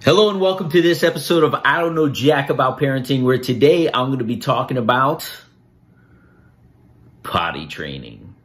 Hello and welcome to this episode of I Don't Know Jack About Parenting, where today I'm going to be talking about potty training.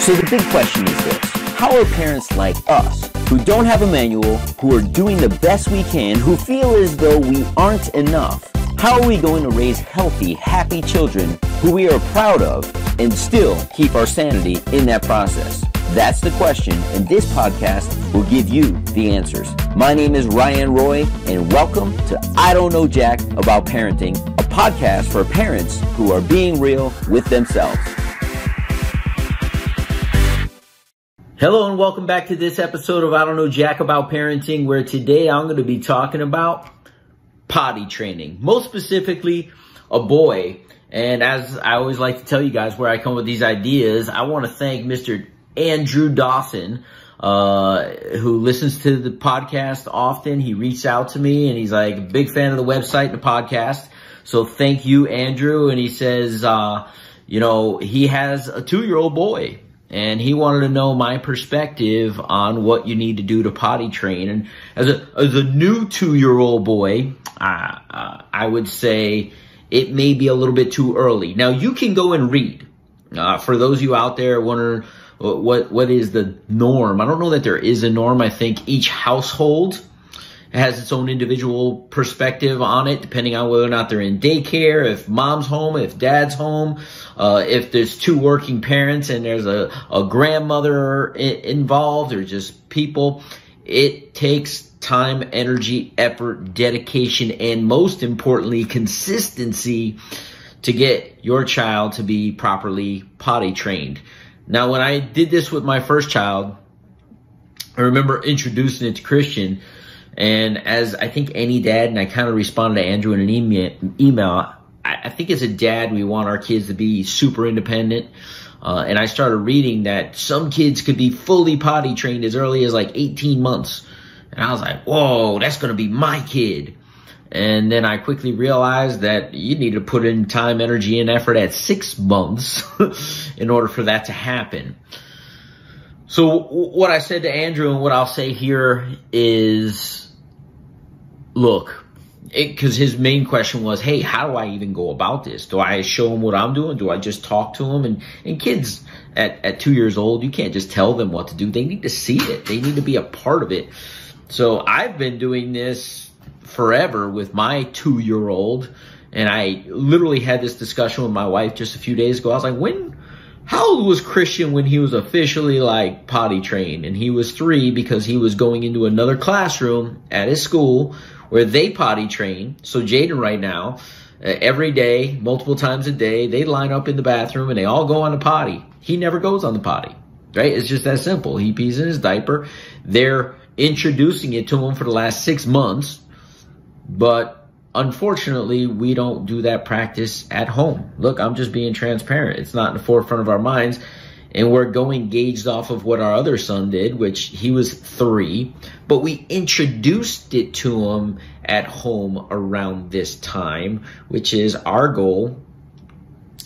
So the big question is this: how are parents like us, who don't have a manual, who are doing the best we can, who feel as though we aren't enough, how are we going to raise healthy, happy children who we are proud of and still keep our sanity in that process? That's the question, and this podcast will give you the answers. My name is Ryan Roy, and welcome to I Don't Know Jack About Parenting, a podcast for parents who are being real with themselves. Hello and welcome back to this episode of I Don't Know Jack About Parenting, where today I'm going to be talking about potty training, most specifically a boy. And as I always like to tell you guys where I come with these ideas, I want to thank Mr. Andrew Dawson, who listens to the podcast often. He reached out to me and he's like a big fan of the website and the podcast. So thank you, Andrew. And he says, he has a 2-year-old boy and he wanted to know my perspective on what you need to do to potty train. And as a new 2-year-old boy, I would say it may be a little bit too early. Now you can go and read, for those of you out there wondering, what is the norm? I don't know that there is a norm. I think each household has its own individual perspective on it, depending on whether or not they're in daycare, if mom's home, if dad's home, if there's 2 working parents and there's a grandmother involved, or just people. It takes time, energy, effort, dedication, and most importantly, consistency to get your child to be properly potty trained. Now, when I did this with my first child, I remember introducing it to Christian, and as I think any dad, and I kind of responded to Andrew in an email, I think as a dad, we want our kids to be super independent, and I started reading that some kids could be fully potty trained as early as like 18 months, and I was like, whoa, that's going to be my kid. And then I quickly realized that you need to put in time, energy, and effort at 6 months in order for that to happen. So what I said to Andrew and what I'll say here is, look, because his main question was, hey, how do I even go about this? Do I show him what I'm doing? Do I just talk to him? And kids at 2 years old, you can't just tell them what to do. They need to see it. They need to be a part of it. So I've been doing this forever with my 2-year-old, and I literally had this discussion with my wife just a few days ago. I was like, how old was Christian when he was officially like potty trained? And he was 3 because he was going into another classroom at his school where they potty train. So Jaden right now, every day, multiple times a day, they line up in the bathroom and they all go on the potty. He never goes on the potty, right? It's just that simple. He pees in his diaper. They're introducing it to him for the last 6 months. But unfortunately, we don't do that practice at home. Look, I'm just being transparent. It's not in the forefront of our minds. And we're going gauged off of what our other son did, which he was 3. But we introduced it to him at home around this time, which is our goal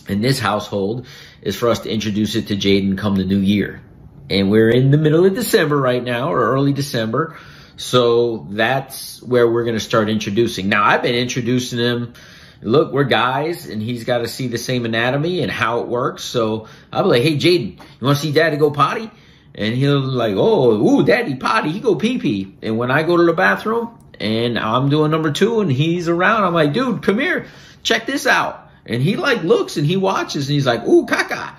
in this household, is for us to introduce it to Jaden come the new year. And we're in the middle of December right now, or early December. So that's where we're going to start introducing. Now, I've been introducing him. Look, we're guys, and he's got to see the same anatomy and how it works. So I'll be like, hey, Jaden, you want to see daddy go potty? And he'll be like, ooh, daddy potty, he go pee-pee. And when I go to the bathroom and I'm doing number 2 and he's around, I'm like, dude, come here, check this out. And he like looks and he watches and he's like, ooh, caca.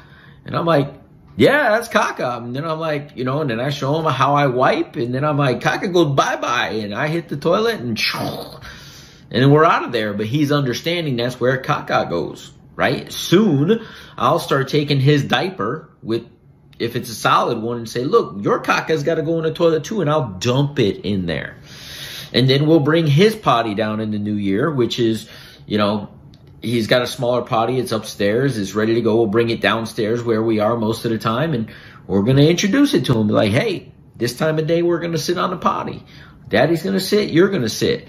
And I'm like, yeah, that's caca. And then I'm like, and then I show him how I wipe. And then I'm like, caca goes bye-bye. And I hit the toilet and then we're out of there. But he's understanding that's where caca goes, right? Soon, I'll start taking his diaper if it's a solid one, and say, look, your caca's got to go in the toilet too. And I'll dump it in there. And then we'll bring his potty down in the new year, which is, he's got a smaller potty. It's upstairs. It's ready to go. We'll bring it downstairs where we are most of the time. And we're going to introduce it to him. Be like, hey, this time of day, we're going to sit on the potty. Daddy's going to sit. You're going to sit.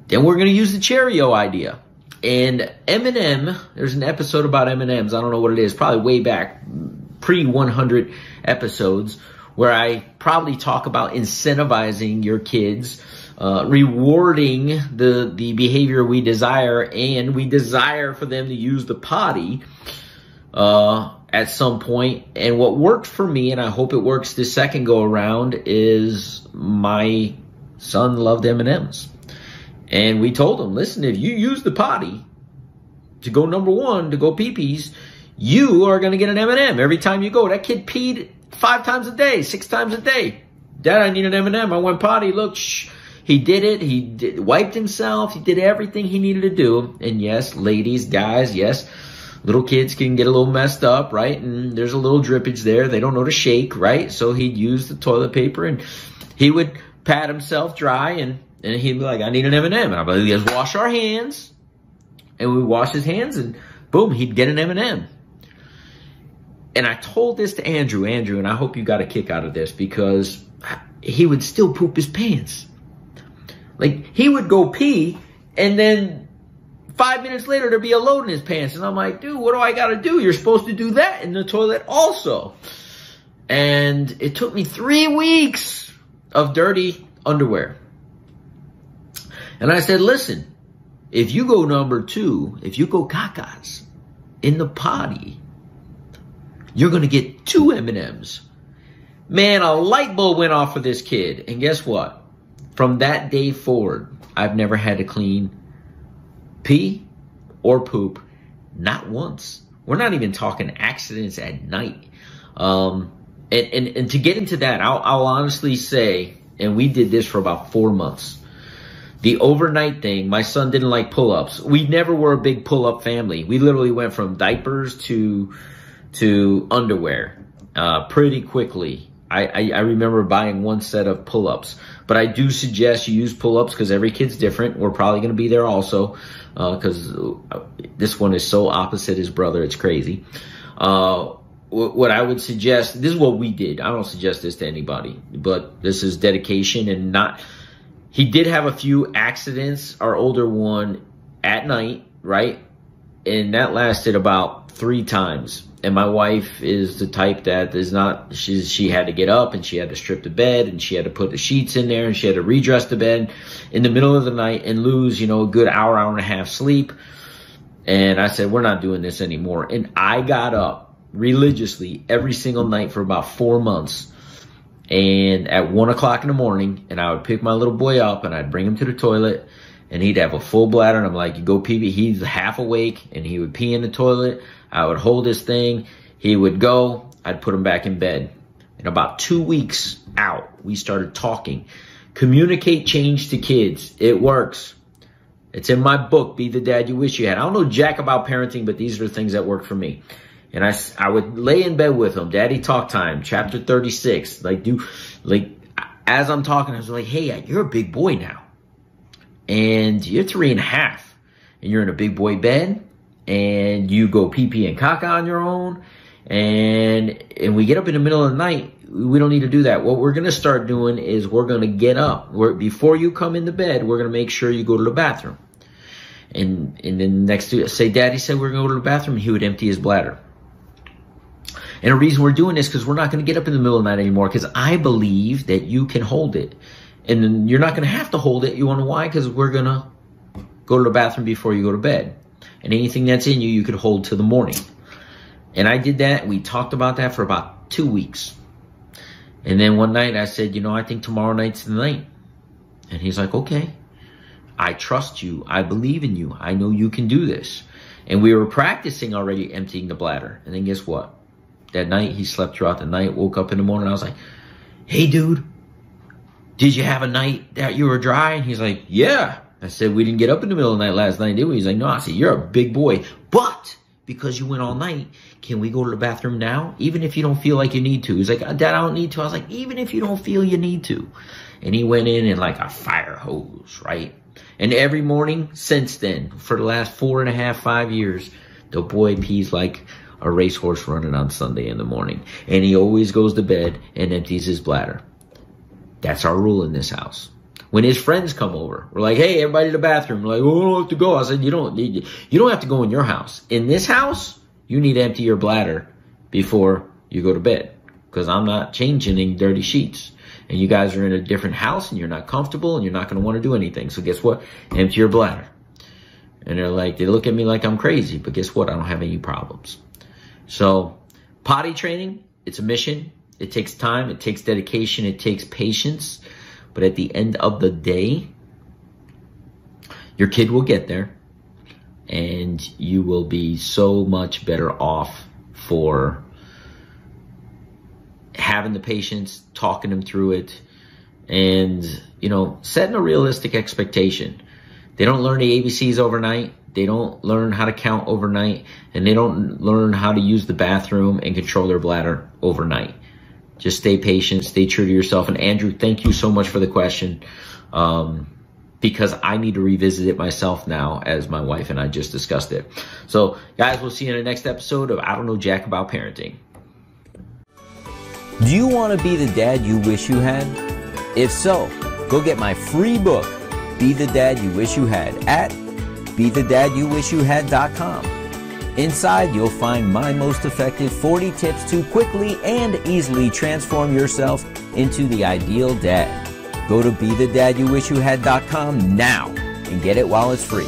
Then we're going to use the Cheerio idea. And M&M, there's an episode about M&Ms. I don't know what it is. Probably way back, pre-100 episodes, where I probably talk about incentivizing your kids rewarding the behavior we desire, and we desire for them to use the potty at some point. And what worked for me, and I hope it works this second go around, is my son loved M&Ms. And we told him, listen, if you use the potty to go number one, to go pee-pees, you are going to get an M&M every time you go. That kid peed 5 times a day, 6 times a day. Dad, I need an M&M. I went potty. Look, shh. He did it. He wiped himself. He did everything he needed to do. And yes, ladies, guys, yes, little kids can get a little messed up, right? And there's a little drippage there. They don't know to shake, right? So he'd use the toilet paper and he would pat himself dry, and he'd be like, I need an M&M. And I'd be like, let's wash our hands. And we wash his hands, and boom, he'd get an M&M. And I told this to Andrew, and I hope you got a kick out of this, because he would still poop his pants. Like, he would go pee, and then 5 minutes later, there'd be a load in his pants. And I'm like, dude, what do I got to do? You're supposed to do that in the toilet also. And it took me 3 weeks of dirty underwear. And I said, listen, if you go number 2, if you go cacas in the potty, you're going to get 2 M&Ms. Man, a light bulb went off for this kid. And guess what? From that day forward, I've never had to clean pee or poop. Not once. We're not even talking accidents at night. And to get into that, I'll honestly say, and we did this for about 4 months. The overnight thing, my son didn't like pull-ups. We never were a big pull-up family. We literally went from diapers to underwear pretty quickly. I remember buying 1 set of pull-ups. But I do suggest you use pull-ups because every kid's different. We're probably going to be there also because this one is so opposite his brother. It's crazy. What I would suggest, this is what we did. I don't suggest this to anybody, but this is dedication and not... He did have a few accidents, our older one, at night, right? And that lasted about 3 times. And my wife is the type that is not, she had to get up and she had to strip the bed and she had to put the sheets in there and she had to redress the bed in the middle of the night and lose, you know, a good hour and a half sleep. And I said, we're not doing this anymore. And I got up religiously every single night for about 4 months. And at 1 o'clock in the morning, and I would pick my little boy up and I'd bring him to the toilet and he'd have a full bladder. And I'm like, you go pee. He's half awake and he would pee in the toilet. I would hold his thing. He would go. I'd put him back in bed. And about 2 weeks out, we started talking. Communicate change to kids. It works. It's in my book, Be the Dad You Wish You Had. I don't know jack about parenting, but these are the things that work for me. And I would lay in bed with him. Daddy talk time, chapter 36. As I'm talking, I was like, hey, you're a big boy now. And you're 3.5. And you're in a big boy bed. And you go pee-pee and caca on your own. And we get up in the middle of the night. We don't need to do that. What we're going to start doing is we're going to get up. Before you come into bed, we're going to make sure you go to the bathroom. And then next to it, say, Daddy said we're going to go to the bathroom. And he would empty his bladder. And the reason we're doing this because we're not going to get up in the middle of the night anymore, because I believe that you can hold it. And then you're not going to have to hold it. You want to know why? Because we're going to go to the bathroom before you go to bed. And anything that's in you, you could hold till the morning. And I did that. We talked about that for about 2 weeks. And then one night I said, you know, I think tomorrow night's the night. And he's like, okay, I trust you. I believe in you. I know you can do this. And we were practicing already emptying the bladder. And then guess what? That night, he slept throughout the night, woke up in the morning. I was like, hey, dude, did you have a night that you were dry? And he's like, yeah. I said, we didn't get up in the middle of the night last night, did we? He's like, no. I said, you're a big boy. But because you went all night, can we go to the bathroom now? Even if you don't feel like you need to. He's like, Dad, I don't need to. I was like, even if you don't feel you need to. And he went in like a fire hose, right? And every morning since then, for the last 4.5, 5 years, the boy pees like a racehorse running on Sunday in the morning. And he always goes to bed and empties his bladder. That's our rule in this house. When his friends come over, we're like, hey, everybody to the bathroom. We're like, oh, I don't have to go. I said, you don't have to go in your house. In this house, you need to empty your bladder before you go to bed. Because I'm not changing any dirty sheets. and you guys are in a different house and you're not comfortable and you're not going to want to do anything. So guess what? Empty your bladder. And they look at me like I'm crazy, but guess what? I don't have any problems. So potty training, it's a mission. It takes time. It takes dedication. It takes patience. But at the end of the day, your kid will get there and you will be so much better off for having the patience, talking them through it, and, setting a realistic expectation. They don't learn the ABCs overnight. They don't learn how to count overnight, and they don't learn how to use the bathroom and control their bladder overnight. Just stay patient, stay true to yourself. And Andrew, thank you so much for the question, because I need to revisit it myself now as my wife and I just discussed it. So guys, we'll see you in the next episode of I Don't Know Jack About Parenting. Do you want to be the dad you wish you had? If so, go get my free book, Be the Dad You Wish You Had, at BeTheDadYouWishYouHad.com. Inside, you'll find my most effective 40 tips to quickly and easily transform yourself into the ideal dad. Go to BeTheDadYouWishYouHad.com now and get it while it's free.